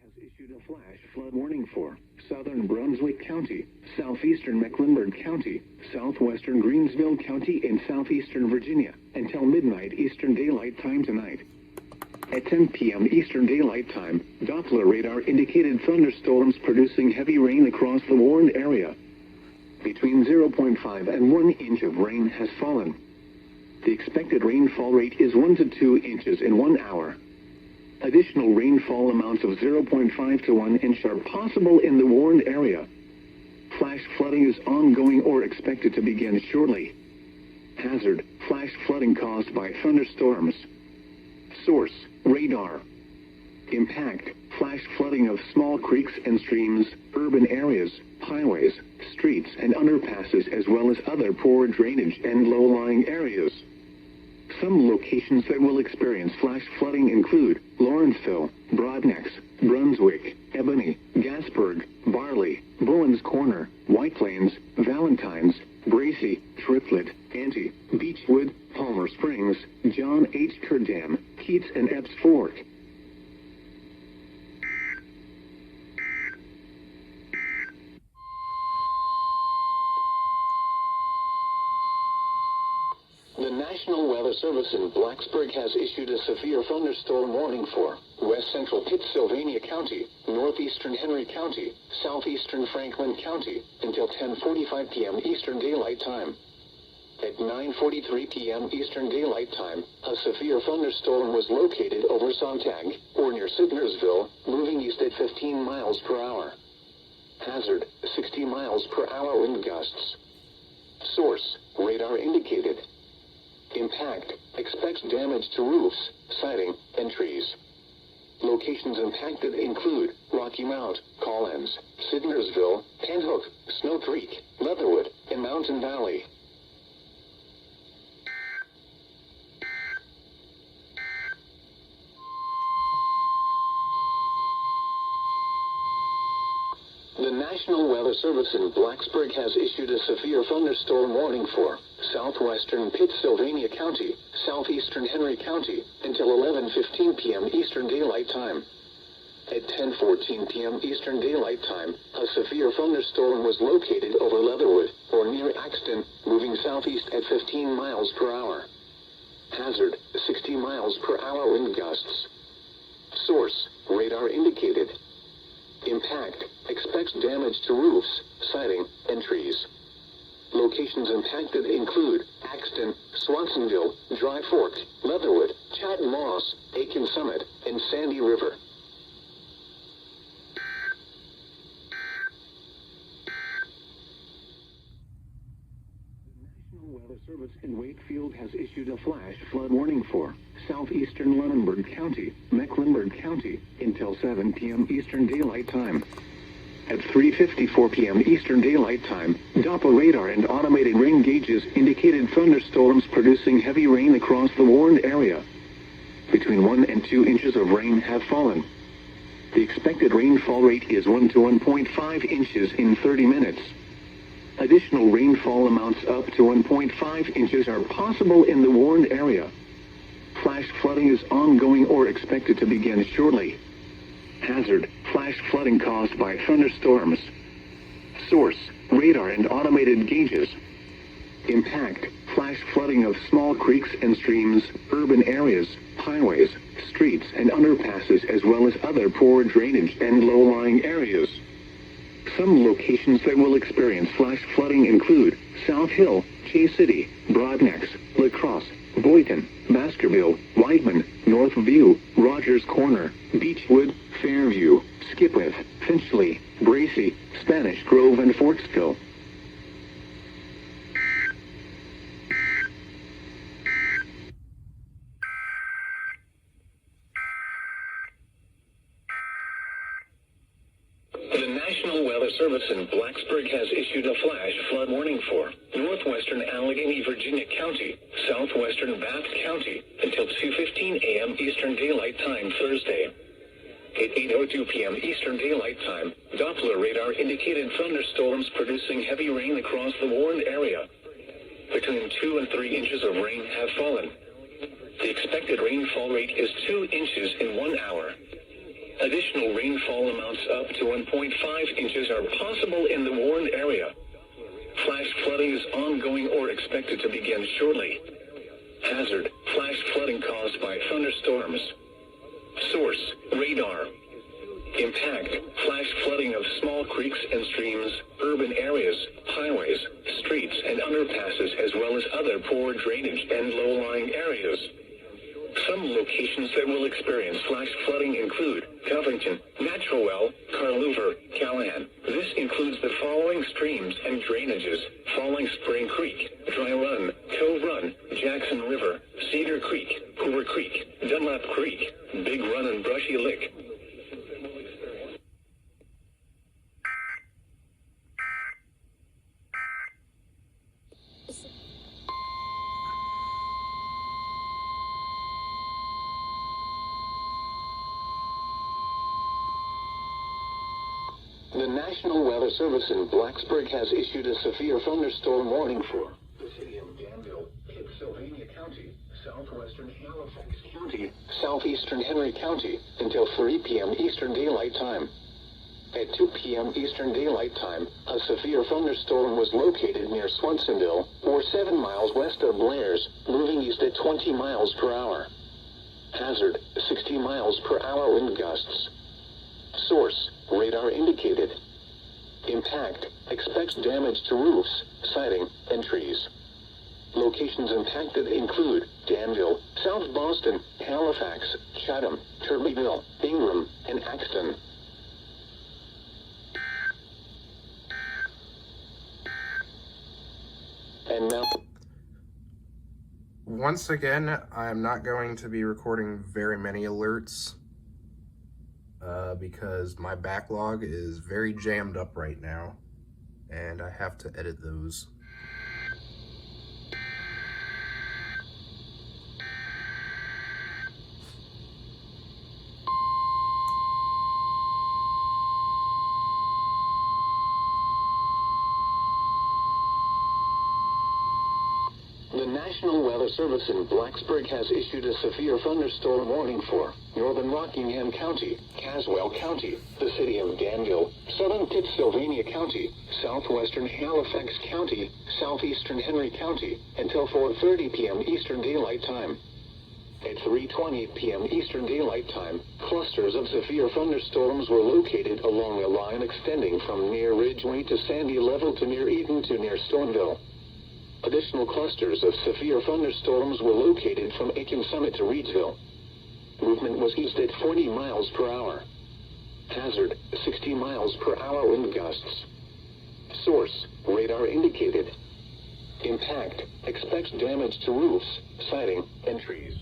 has issued a flash flood warning for southern Brunswick County, southeastern Mecklenburg County, southwestern Greensville County, and southeastern Virginia until midnight Eastern Daylight Time tonight. At 10 p.m. Eastern Daylight Time, Doppler radar indicated thunderstorms producing heavy rain across the warned area. Between 0.5 and 1 inch of rain has fallen. The expected rainfall rate is 1 to 2 inches in 1 hour. Additional rainfall amounts of 0.5 to 1 inch are possible in the warned area. Flash flooding is ongoing or expected to begin shortly. Hazard: flash flooding caused by thunderstorms. Source: radar. Impact: flash flooding of small creeks and streams, urban areas, highways, streets, and underpasses, as well as other poor drainage and low-lying areas. Some locations that will experience flash flooding include Lawrenceville, Broadnecks, Brunswick, Ebony, Gasburg, Barley, Bowen's Corner, White Plains, Valentines, Bracy, Triplet, Ante, Beechwood, Palmer Springs, John H. Kerr Dam, Keats, and Epps Fork. The National Weather Service in Blacksburg has issued a severe thunderstorm warning for west central Pittsylvania County, northeastern Henry County, southeastern Franklin County until 10:45 p.m. Eastern Daylight Time. At 9:43 p.m. Eastern Daylight Time, a severe thunderstorm was located over Sontag, or near Signersville, moving east at 15 miles per hour. Hazard: 60 miles per hour wind gusts. Source: radar indicated. Impact: expects damage to roofs, siding, and trees. Locations impacted include Rocky Mount, Collins, Signersville, Pinhook, Snow Creek, Leatherwood, and Mountain Valley. The National Weather Service in Blacksburg has issued a severe thunderstorm warning for southwestern Pittsylvania County, southeastern Henry County until 11:15 p.m. Eastern Daylight Time. At 10:14 p.m. Eastern Daylight Time, a severe thunderstorm was located over Leatherwood, or near Axton, moving southeast at 15 miles per hour. Hazard: 60 miles per hour wind gusts. Source: radar indicated. Impact: expects damage to roofs, siding, and trees. Locations impacted include Axton, Swansonville, Dry Fork, Leatherwood, Chatham Moss, Aiken Summit, and Sandy River. The National Weather Service in Wakefield has issued a flash flood warning for southeastern Lunenburg County, Mecklenburg County, until 7 p.m. Eastern Daylight Time. At 3:54 p.m. Eastern Daylight Time, Doppler radar and automated rain gauges indicated thunderstorms producing heavy rain across the warned area. Between 1 and 2 inches of rain have fallen. The expected rainfall rate is 1 to 1.5 inches in 30 minutes. Additional rainfall amounts up to 1.5 inches are possible in the warned area. Flash flooding is ongoing or expected to begin shortly. Hazard: flash flooding caused by thunderstorms. Source: radar and automated gauges. Impact: flash flooding of small creeks and streams, urban areas, highways, streets, and underpasses, as well as other poor drainage and low-lying areas. Some locations that will experience flash flooding include South Hill, Chase City, Broadnecks, La Crosse, Boynton, Baskerville, Whiteman, Northview, Rogers Corner, Beechwood, Fairview, Skipwith, Finchley, Bracy, Spanish Grove, and Forksville. The National Weather Service in Blacksburg has issued a flash flood warning for northwestern Allegheny, Virginia County, southwestern Bath County until 2:15 a.m. Eastern Daylight Time Thursday. At 8:02 p.m. Eastern Daylight Time, Doppler radar indicated thunderstorms producing heavy rain across the warned area. Between 2 and 3 inches of rain have fallen. The expected rainfall rate is 2 inches in 1 hour. Additional rainfall amounts up to 1.5 inches are possible in the warned area. Flash flooding is ongoing or expected to begin shortly. Hazard: flash flooding caused by thunderstorms. Source: radar. Impact: flash flooding of small creeks and streams, urban areas, highways, streets and underpasses, as well as other poor drainage and low-lying areas. Some locations that will experience flash flooding include Covington, Natural Well, Carluver, Callahan. This includes the following streams and drainages: Falling Spring Creek, Dry Run, Cove Run, Jackson River, Cedar Creek, Hoover Creek, Dunlap Creek, Big Run and Brushy Lick. The National Weather Service in Blacksburg has issued a severe thunderstorm warning for the city of Danville, Pittsylvania County, southwestern Halifax County, southeastern Henry County, until 3 p.m. Eastern Daylight Time. At 2 p.m. Eastern Daylight Time, a severe thunderstorm was located near Swansonville, or 7 miles west of Blair's, moving east at 20 miles per hour. Hazard: 60 miles per hour wind gusts. Source: radar indicated. Impact: expects damage to roofs, siding, and trees. Locations impacted include Danville, South Boston, Halifax, Chatham, Turbyville, Ingram, and Axton. And now, once again, I'm not going to be recording very many alerts because my backlog is very jammed up right now and I have to edit those. the National Weather Service in Blacksburg has issued a severe thunderstorm warning for northern Rockingham County, Caswell County, the city of Danville, southern Pittsylvania County, southwestern Halifax County, southeastern Henry County, until 4:30 p.m. Eastern Daylight Time. At 3:20 p.m. Eastern Daylight Time, clusters of severe thunderstorms were located along a line extending from near Ridgeway to Sandy Level to near Eden to near Stoneville. Additional clusters of severe thunderstorms were located from Aiken Summit to Reedsville. Movement was east at 40 miles per hour. Hazard: 60 miles per hour wind gusts. Source: radar indicated. Impact: expects damage to roofs, siding, and trees.